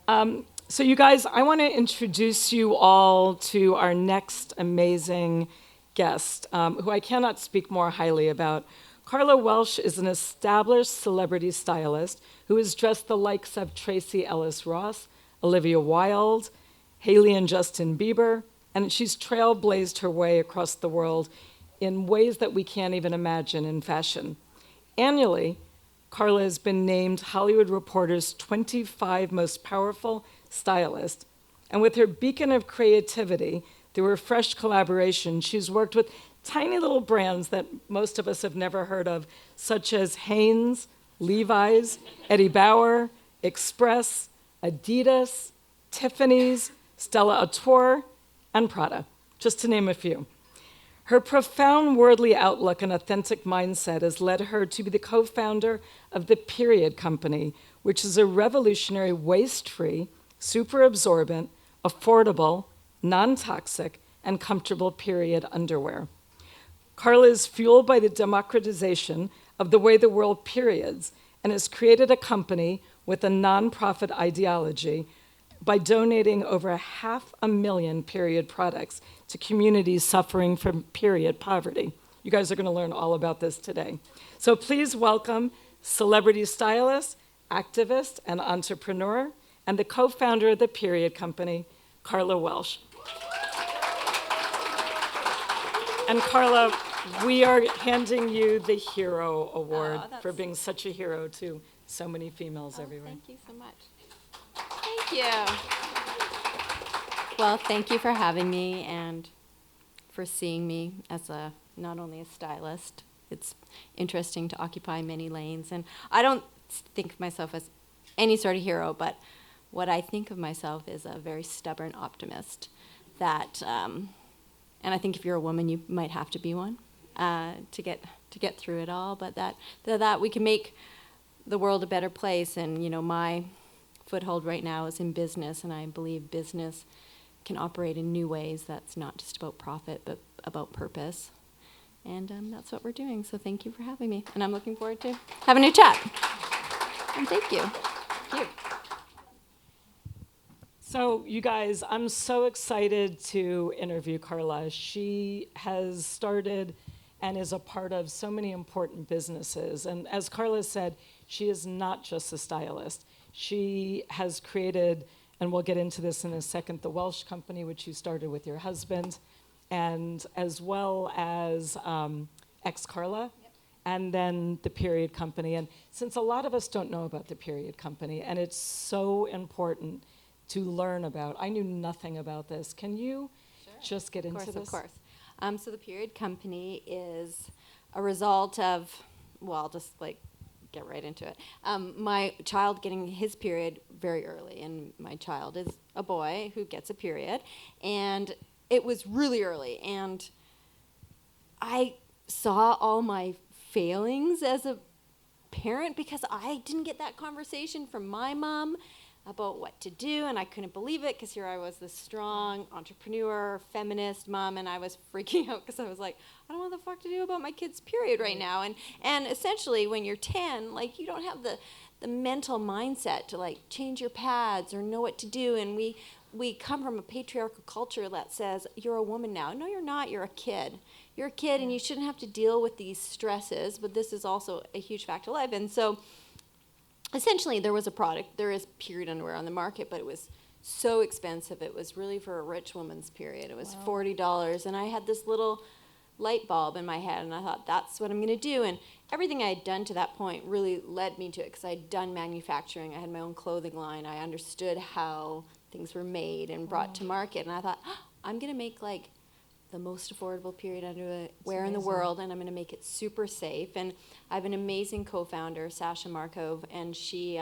So you guys, I want to introduce you all to our next amazing guest, who I cannot speak more highly about. Karla Welch is an established celebrity stylist who has dressed the likes of Tracy Ellis Ross, Olivia Wilde, Haley and Justin Bieber, and she's trailblazed her way across the world in ways that we can't even imagine in fashion. Annually, Karla has been named Hollywood Reporter's 25 most powerful stylist. And with her beacon of creativity, through her fresh collaboration, she's worked with tiny little brands that most of us have never heard of, such as Hanes, Levi's, Eddie Bauer, Express, Adidas, Tiffany's, Stella Artois, and Prada, just to name a few. Her profound worldly outlook and authentic mindset has led her to be the co-founder of the Period Company, which is a revolutionary waste-free, super absorbent, affordable, non-toxic, and comfortable period underwear. Karla is fueled by the democratization of the way the world periods and has created a company with a nonprofit ideology by donating over 500,000 period products to communities suffering from period poverty. You guys are going to learn all about this today. So please welcome celebrity stylist, activist, and entrepreneur, and the co-founder of the Period Company, Karla Welch. And Karla, we are handing you the Hero Award for being such a hero to so many females everywhere. Thank you so much. Thank you. Well, thank you for having me and for seeing me as not only a stylist. It's interesting to occupy many lanes. And I don't think of myself as any sort of hero, but what I think of myself is a very stubborn optimist that, and I think if you're a woman, you might have to be one to get through it all, but that we can make the world a better place. And, my foothold right now is in business, and I believe business can operate in new ways. That's not just about profit, but about purpose. And that's what we're doing. So thank you for having me. And I'm looking forward to having a chat. And thank you. Thank you. So you guys, I'm so excited to interview Karla. She has started and is a part of so many important businesses. And as Karla said, she is not just a stylist. She has created, and we'll get into this in a second, the Welsh company, which you started with your husband, and as well as ex-Karla, and then the Period Company. And since a lot of us don't know about the Period Company, and it's so important to learn about, I knew nothing about this. Can you just get into this? Of course. So the Period Company is a result of, well, I'll just get right into it. My child getting his period very early, and my child is a boy who gets a period, and it was really early, and I saw all my failings as a parent because I didn't get that conversation from my mom about what to do, and I couldn't believe it because here I was, this strong entrepreneur, feminist mom, and I was freaking out because I was like, I don't know what the fuck to do about my kid's period right now. And essentially, when you're 10, you don't have the mental mindset to change your pads or know what to do. And we come from a patriarchal culture that says you're a woman now. No, you're not. You're a kid. You're a kid, and you shouldn't have to deal with these stresses. But this is also a huge fact of life. And so essentially, there was a product. There is period underwear on the market, but it was so expensive. It was really for a rich woman's period. It was $40, and I had this little light bulb in my head, and I thought, that's what I'm going to do. And everything I had done to that point really led me to it because I had done manufacturing. I had my own clothing line. I understood how things were made and brought to market, and I thought, I'm going to make the most affordable period underwear in the world, and I'm going to make it super safe. And I have an amazing co-founder, Sasha Markov, and she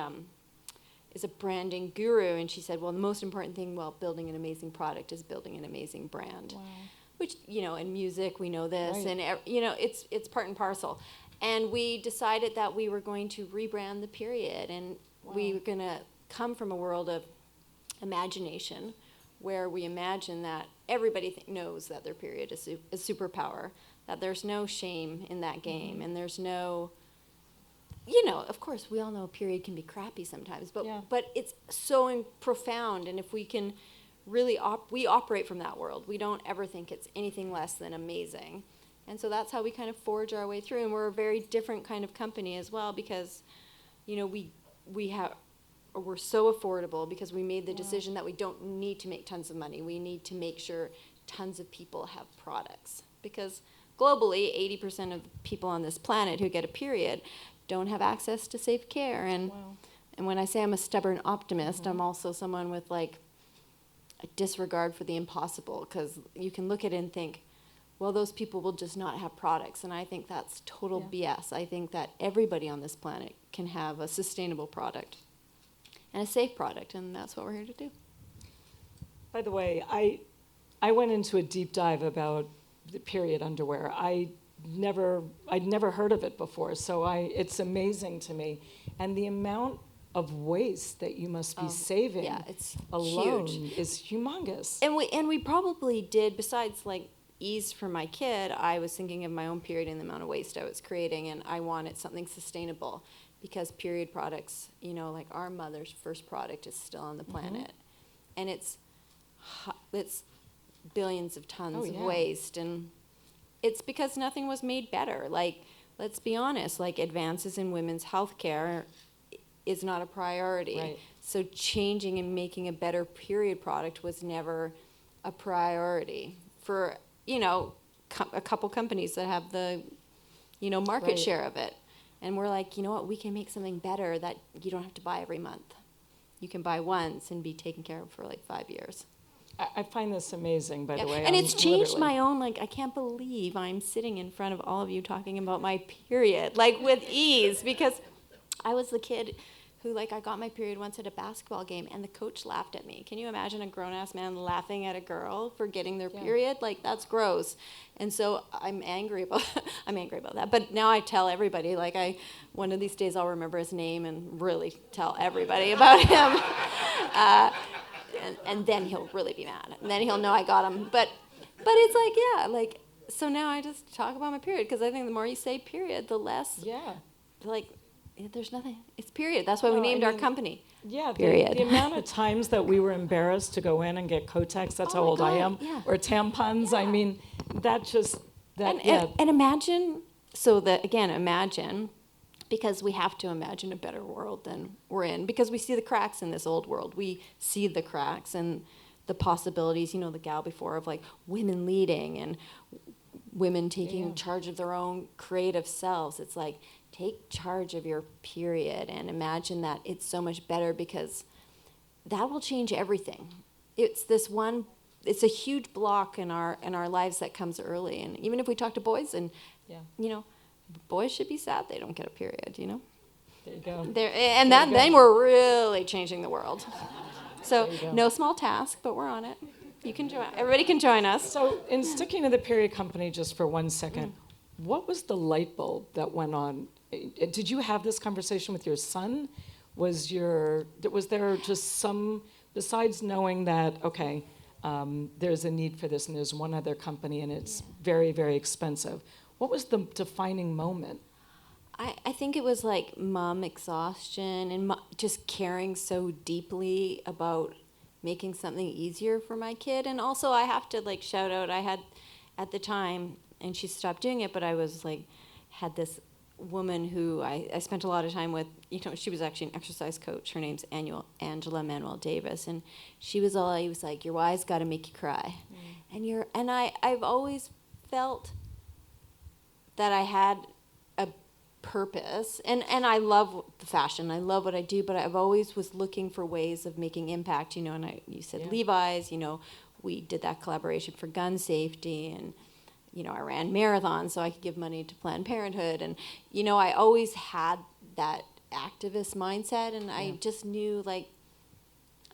is a branding guru, and she said, well, the most important thing while building an amazing product is building an amazing brand. Wow. Which, in music, we know this, right. And, it's part and parcel. And we decided that we were going to rebrand the period, and we were going to come from a world of imagination, where we imagine that everybody knows that their period is a superpower, that there's no shame in that game, and there's no of course, we all know a period can be crappy sometimes, but Yeah. but it's so profound, and if we can really we operate from that world. We don't ever think it's anything less than amazing, and so that's how we kind of forge our way through. And we're a very different kind of company as well because, we're so affordable because we made the decision that we don't need to make tons of money. We need to make sure tons of people have products because globally, 80% of people on this planet who get a period don't have access to safe care. And when I say I'm a stubborn optimist, I'm also someone with like a disregard for the impossible, because you can look at it and think, well, those people will just not have products. And I think that's total BS. I think that everybody on this planet can have a sustainable product and a safe product, and that's what we're here to do. By the way, I went into a deep dive about the period underwear. I'd never heard of it before, so it's amazing to me. And the amount of waste that you must be saving it's alone huge. is humongous. And we probably did, besides like ease for my kid, I was thinking of my own period and the amount of waste I was creating, and I wanted something sustainable because period products, like our mother's first product is still on the planet, and it's billions of tons of waste, and it's because nothing was made better. Like, let's be honest, like advances in women's health care is not a priority. Right. So changing and making a better period product was never a priority for, a couple companies that have the, market share of it. And we're like, you know what, we can make something better that you don't have to buy every month. You can buy once and be taken care of for like 5 years. I find this amazing, by the way. And it's changed my own, I can't believe I'm sitting in front of all of you talking about my period, with ease, because I was the kid who, I got my period once at a basketball game, and the coach laughed at me. Can you imagine a grown-ass man laughing at a girl for getting their period? That's gross. And so I'm angry about that. But now I tell everybody, one of these days I'll remember his name and really tell everybody about him. And then he'll really be mad. And then he'll know I got him. But it's so now I just talk about my period, because I think the more you say period, the less, there's nothing. It's period. That's why we named our company. Yeah, period. The amount of times that we were embarrassed to go in and get Kotex, that's how old I am, or tampons, I mean, And imagine, imagine, because we have to imagine a better world than we're in, because we see the cracks in this old world. We see the cracks and the possibilities, the gal before of women leading and women taking charge of their own creative selves. It's take charge of your period and imagine that it's so much better, because that will change everything. It's a huge block in our lives that comes early. And even if we talk to boys, and boys should be sad they don't get a period, There you go. Then we're really changing the world. So no small task, but we're on it. You can join. Everybody can join us. So in sticking to the period company just for 1 second, what was the light bulb that went on? Did you have this conversation with your son? Was there just some, besides knowing that, there's a need for this and there's one other company and it's very, very expensive, what was the defining moment? I think it was mom exhaustion and just caring so deeply about making something easier for my kid. And also I have to shout out, I had at the time, and she stopped doing it, but I was had this woman who I spent a lot of time with. She was actually an exercise coach. Her name's Angela Manuel Davis, and she was your why's got to make you cry. And I've always felt that I had a purpose, and I love the fashion. I love what I do, but I've always was looking for ways of making impact. And you said Levi's. We did that collaboration for gun safety, and I ran marathons so I could give money to Planned Parenthood. And, I always had that activist mindset, and I just knew, I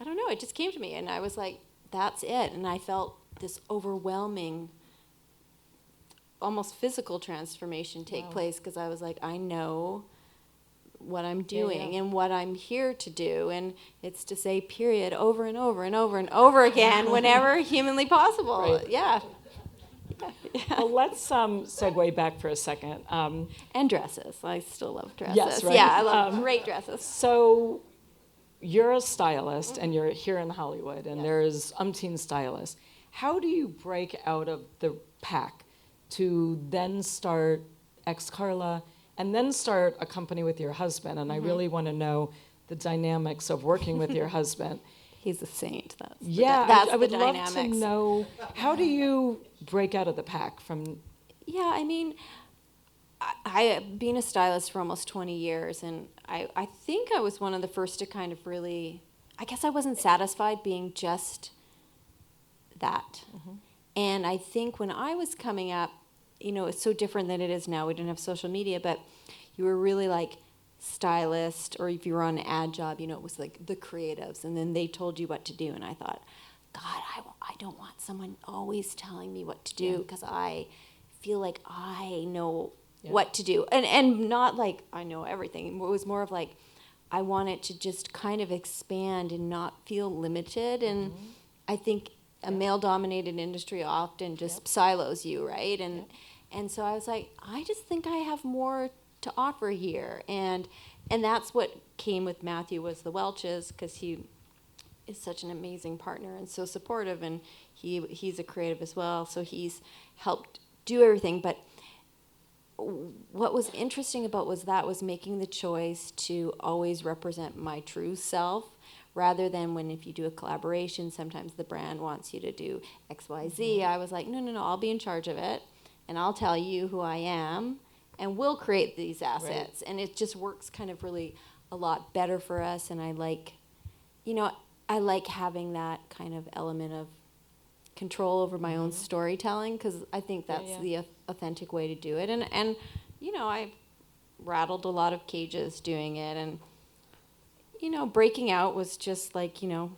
don't know, it just came to me. And I was that's it. And I felt this overwhelming, almost physical transformation take place, because I was I know what I'm doing and what I'm here to do. And it's to say period over and over and over and over again whenever humanly possible. Right. Yeah. Well, let's segue back for a second. And dresses. I still love dresses. Yes, right. Yeah, I love great dresses. So you're a stylist, and you're here in Hollywood, and Yes. there's umpteen stylists. How do you break out of the pack to then start Carla, and then start a company with your husband? And I really want to know the dynamics of working with your husband. He's a saint. I would the love dynamics. to know, how do you break out of the pack from? Yeah, I mean, I been a stylist for almost 20 years, and I think I was one of the first to kind of really, I guess I wasn't satisfied being just that. And I think when I was coming up, it's so different than it is now. We didn't have social media, but you were really like stylist, or if you were on an ad job, it was like the creatives, and then they told you what to do. And I thought, God, I don't want someone always telling me what to do, because I feel like I know what to do, and not like I know everything. It was more of like I wanted to just kind of expand and not feel limited. And I think a male-dominated industry often just silos you, right? And so I was like, I just think I have more to offer here, and that's what came with Matthew, was the Welches, because he is such an amazing partner and so supportive, and he's a creative as well, so he's helped do everything. But what was interesting about was making the choice to always represent my true self, rather than if you do a collaboration, sometimes the brand wants you to do XYZ. I was like, no, I'll be in charge of it, and I'll tell you who I am, and we'll create these assets. And it just works kind of really a lot better for us. And I like having that kind of element of control over my own storytelling, because I think that's the authentic way to do it. And I've rattled a lot of cages doing it. And, breaking out was just like, a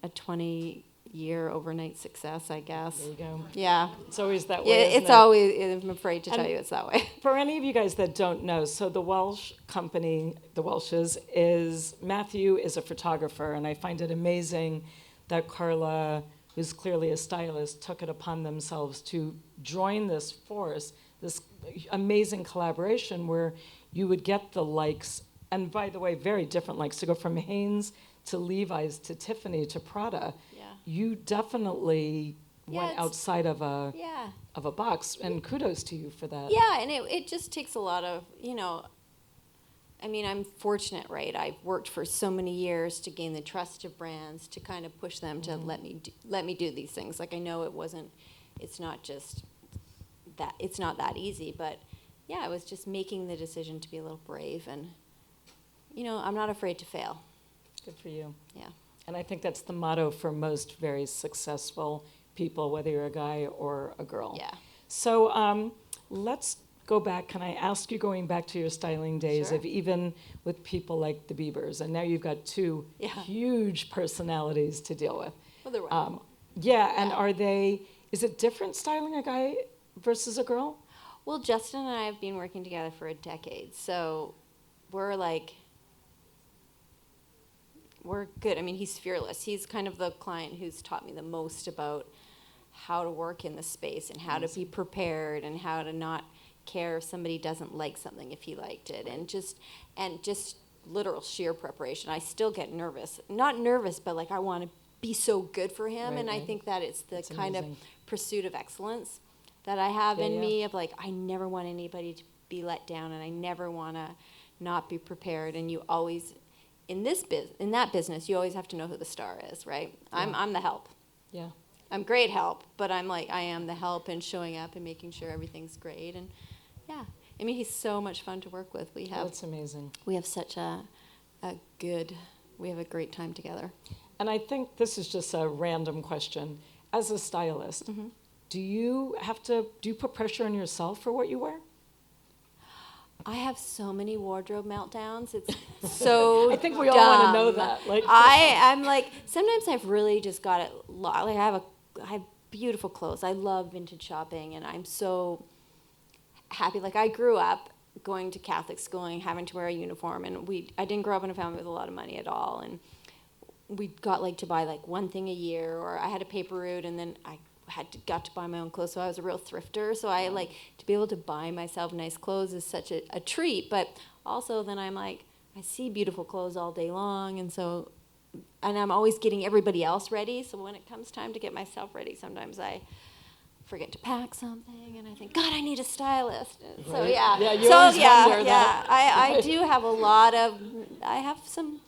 20-year overnight success, I guess. There you go. Yeah. It's always that way. Yeah, isn't it's it? always, I'm afraid to tell you it's that way. For any of you guys that don't know, so the Welsh company, the Welches, Matthew is a photographer, and I find it amazing that Carla, who's clearly a stylist, took it upon themselves to join this force, this amazing collaboration where you would get the likes, and by the way, very different likes, to go from Hanes to Levi's to Tiffany to Prada. You definitely went outside of a box, and kudos to you for that. Yeah, and it just takes a lot of, I'm fortunate, right? I've worked for so many years to gain the trust of brands, to kind of push them to let me do these things. Like, I know it's not that easy, but yeah, it was just making the decision to be a little brave, and, I'm not afraid to fail. Good for you. Yeah. And I think that's the motto for most very successful people, whether you're a guy or a girl. Yeah. So let's go back. Can I ask you, going back to your styling days, Sure. of even with people like the Biebers, and now you've got two huge personalities to deal with. Well, they're wonderful. And is it different styling a guy versus a girl? Well, Justin and I have been working together for a decade, so we're good. I mean, he's fearless. He's kind of the client who's taught me the most about how to work in the space, and how to be prepared, and how to not care if somebody doesn't like something if he liked it, and just literal sheer preparation. I still get nervous. Not nervous, but like I want to be so good for him, I think that it's the kind of pursuit of excellence that I have in me, of like, I never want anybody to be let down, and I never want to not be prepared. And you always, in that business, you always have to know who the star is, right? Yeah. I'm the help. Yeah. I'm great help, but I am the help, and showing up and making sure everything's great. And yeah, I mean, he's so much fun to work with. That's amazing. We have such we have a great time together. And I think this is just a random question. As a stylist, do you put pressure on yourself for what you wear? I have so many wardrobe meltdowns. It's so I think we all want to know that. Like, I'm like, sometimes I've really just got it. Like, I have beautiful clothes. I love vintage shopping, and I'm so happy. Like, I grew up going to Catholic schooling, having to wear a uniform, and I didn't grow up in a family with a lot of money at all, and we got to buy one thing a year, or I had a paper route, and then I got to buy my own clothes, so I was a real thrifter. So I like to be able to buy myself nice clothes is such a treat. But also then I'm like, I see beautiful clothes all day long, and I'm always getting everybody else ready. So when it comes time to get myself ready, sometimes I forget to pack something, and I think, God, I need a stylist. And so yeah, yeah, you always wonder that. I do have a lot of. I have some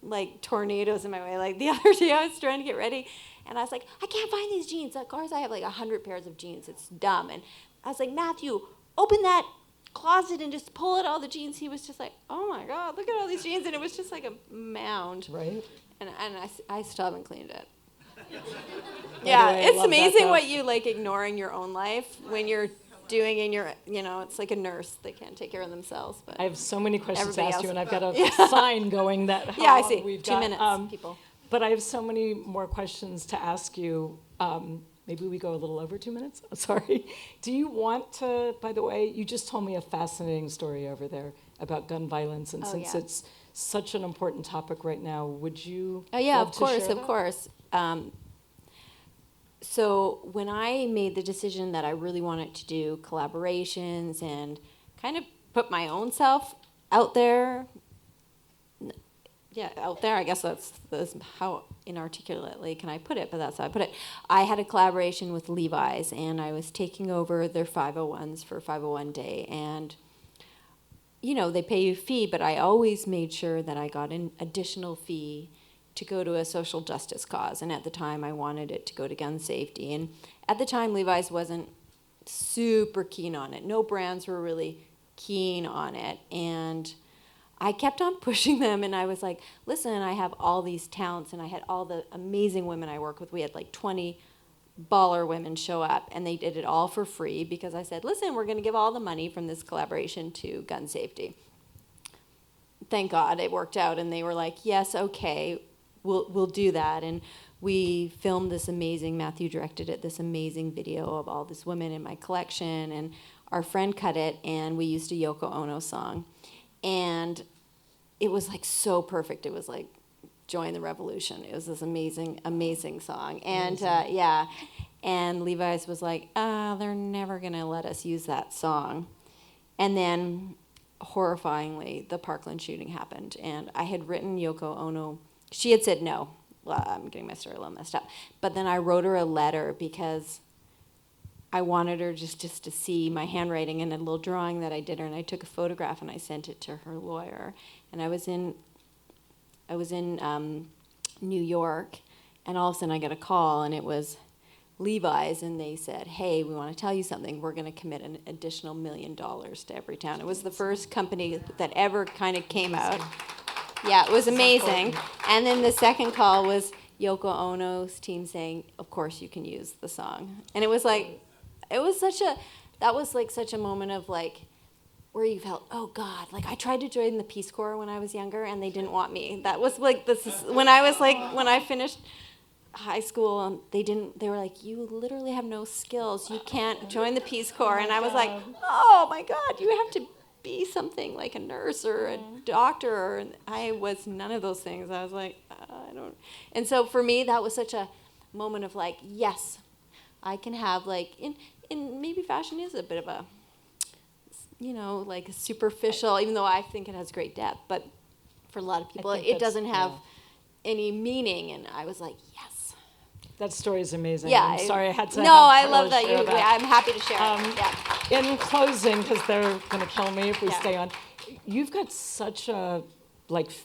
like tornadoes in my way. Like the other day, I was trying to get ready, and I was like, I can't find these jeans. Of course, I have like 100 pairs of jeans. It's dumb. And I was like, Matthew, open that closet and just pull out all the jeans. He was just like, oh my God, look at all these jeans, and it was just like a mound. Right. And I still haven't cleaned it. Yeah, it's amazing what you like ignore in your own life when you're doing in your, it's like a nurse. They can't take care of themselves. But I have so many questions to everybody ask you, else- and I've got a sign going that how Yeah, I long see. we've 2 got. minutes, people. But I have so many more questions to ask you. Maybe we go a little over 2 minutes? Sorry. Do you want to, by the way, you just told me a fascinating story over there about gun violence, and since it's such an important topic right now, would you love to share that? Course. So when I made the decision that I really wanted to do collaborations and kind of put my own self out there, I guess that's how inarticulately can I put it, but that's how I put it. I had a collaboration with Levi's, and I was taking over their 501s for 501 Day, and they pay you a fee, but I always made sure that I got an additional fee to go to a social justice cause. And at the time, I wanted it to go to gun safety. And at the time, Levi's wasn't super keen on it. No brands were really keen on it. And I kept on pushing them, and I was like, listen, I have all these talents, and I had all the amazing women I work with. We had like 20 baller women show up, and they did it all for free because I said, listen, we're going to give all the money from this collaboration to gun safety. Thank God it worked out, and they were like, yes, okay, we'll do that. And we filmed this amazing, Matthew directed it, this amazing video of all these women in my collection, and our friend cut it, and we used a Yoko Ono song. And it was like so perfect. It was like Join the Revolution. It was this amazing, amazing song. And and Levi's was like, they're never going to let us use that song. And then, horrifyingly, the Parkland shooting happened. And I had written Yoko Ono. She had said no. Well, I'm getting my story a little messed up. But then I wrote her a letter because I wanted her just to see my handwriting and a little drawing that I did her. And I took a photograph and I sent it to her lawyer. And I was in New York, and all of a sudden I got a call, and it was Levi's, and they said, hey, we want to tell you something. We're going to commit an additional $1 million to every town. It was the first company that ever kind of came out. Yeah, it was amazing. And then the second call was Yoko Ono's team saying, of course you can use the song. And it was like, that was like such a moment of like, where you felt, oh God, like I tried to join the Peace Corps when I was younger, and they didn't want me. That was like when I finished high school, they were like, you literally have no skills. You can't join the Peace Corps. And I was like, oh my God, you have to be something like a nurse or a doctor. And I was none of those things. I was like, I don't. And so for me, that was such a moment of like, yes, I can have like, in maybe fashion is a bit of a, like superficial, even though I think it has great depth, but for a lot of people, it doesn't have any meaning. And I was like, yes. That story is amazing. Yeah. I'm sorry I had to. No, I love that. I'm happy to share it. In closing, because they're going to kill me if we stay on, you've got such a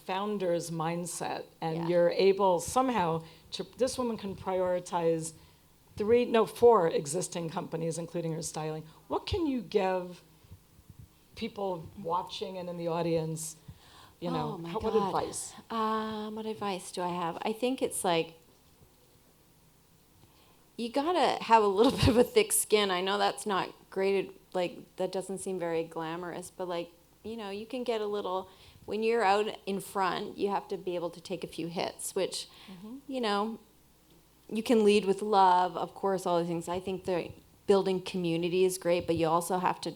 founder's mindset, and you're able somehow to. This woman can prioritize 4 existing companies, including her styling. What can you give people watching and in the audience? What advice? What advice do I have? I think it's like, you gotta have a little bit of a thick skin. I know that's not great, that doesn't seem very glamorous, but you can get a little, when you're out in front, you have to be able to take a few hits, which, you can lead with love, of course, all these things. I think the building community is great, but you also have to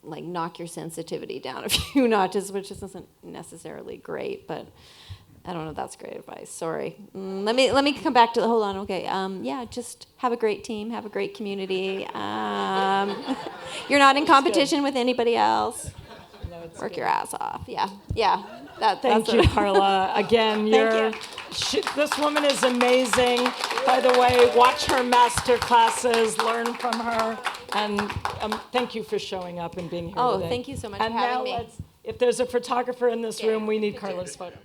knock your sensitivity down a few notches, which isn't necessarily great, but I don't know if that's great advice. Sorry. Let me come back to the. Hold on. Okay. Yeah. Just have a great team. Have a great community. You're not in competition with anybody else. No, it's Work good. your ass off. Yeah. Yeah. Thank you, Carla. Again, this woman is amazing. By the way, watch her master classes, learn from her, and thank you for showing up and being here today. Thank you so much and for having now me. If there's a photographer in this room, we need Carla's photo.